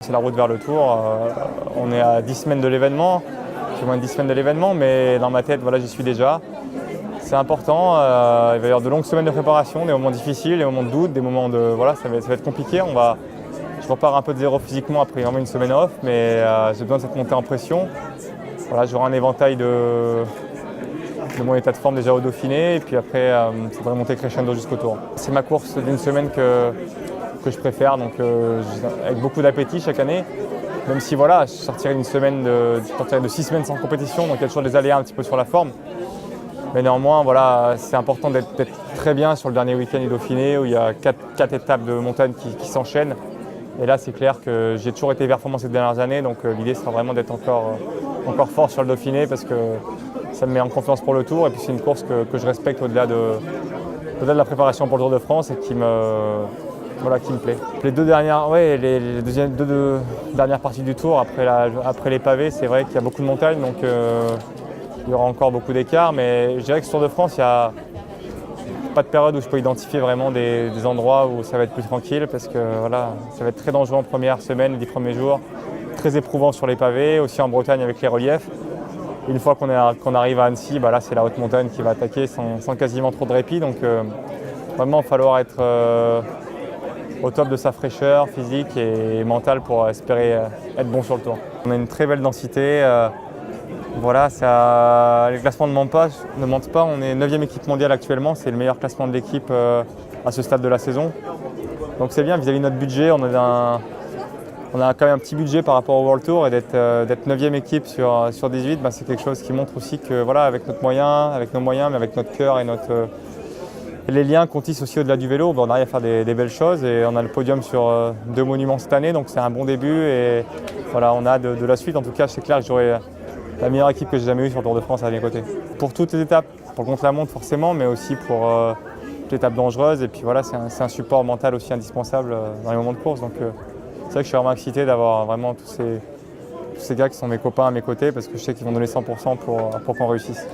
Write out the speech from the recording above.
C'est la route vers le Tour. On est à 10 semaines de l'événement, j'ai moins de 10 semaines de l'événement, mais dans ma tête, voilà, j'y suis déjà. C'est important, il va y avoir de longues semaines de préparation, des moments difficiles, des moments de doute, des moments de... Voilà, ça va être compliqué. Je repars un peu de zéro physiquement après vraiment une semaine off, mais j'ai besoin de cette montée en pression. Voilà, j'aurai un éventail de mon état de forme déjà au Dauphiné, et puis après, ça devrait monter crescendo jusqu'au Tour. C'est ma course d'une semaine que je préfère, donc avec beaucoup d'appétit chaque année. Même si voilà, je sortirai d'une semaine de 6 semaines sans compétition, donc il y a toujours des aléas un petit peu sur la forme. Mais néanmoins, voilà, c'est important d'être très bien sur le dernier week-end du Dauphiné où il y a 4 étapes de montagne qui s'enchaînent. Et là, c'est clair que j'ai toujours été performant ces dernières années, donc l'idée sera vraiment d'être encore fort sur le Dauphiné parce que ça me met en confiance pour le Tour. Et puis c'est une course que je respecte au-delà de la préparation pour le Tour de France et qui me plaît. Les deux dernières parties du Tour, après les pavés, c'est vrai qu'il y a beaucoup de montagnes, donc il y aura encore beaucoup d'écarts. Mais je dirais que sur Tour de France, il n'y a pas de période où je peux identifier vraiment des endroits où ça va être plus tranquille parce que voilà, ça va être très dangereux en première semaine, les 10 premiers jours, très éprouvant sur les pavés, aussi en Bretagne avec les reliefs. Une fois qu'on arrive à Annecy, là c'est la haute montagne qui va attaquer sans quasiment trop de répit. Donc vraiment, il va falloir être au top de sa fraîcheur physique et mentale pour espérer être bon sur le Tour. On a une très belle densité. Voilà, les classements ne mentent pas. On est 9e équipe mondiale actuellement, c'est le meilleur classement de l'équipe à ce stade de la saison. Donc c'est bien vis-à-vis de notre budget, on a quand même un petit budget par rapport au World Tour et d'être 9e équipe sur 18, c'est quelque chose qui montre aussi que voilà, avec nos moyens, mais avec notre cœur et les liens qu'on tisse aussi au-delà du vélo, on arrive à faire des belles choses et on a le podium sur 2 monuments cette année, donc c'est un bon début et voilà, on a de la suite. En tout cas, c'est clair que j'aurai la meilleure équipe que j'ai jamais eue sur le Tour de France à mes côtés. Pour toutes les étapes, pour le contre-la-montre forcément, mais aussi pour toutes les étapes dangereuses. Et puis voilà, c'est un support mental aussi indispensable dans les moments de course. Donc c'est vrai que je suis vraiment excité d'avoir vraiment tous ces gars qui sont mes copains à mes côtés parce que je sais qu'ils vont donner 100% pour qu'on réussisse.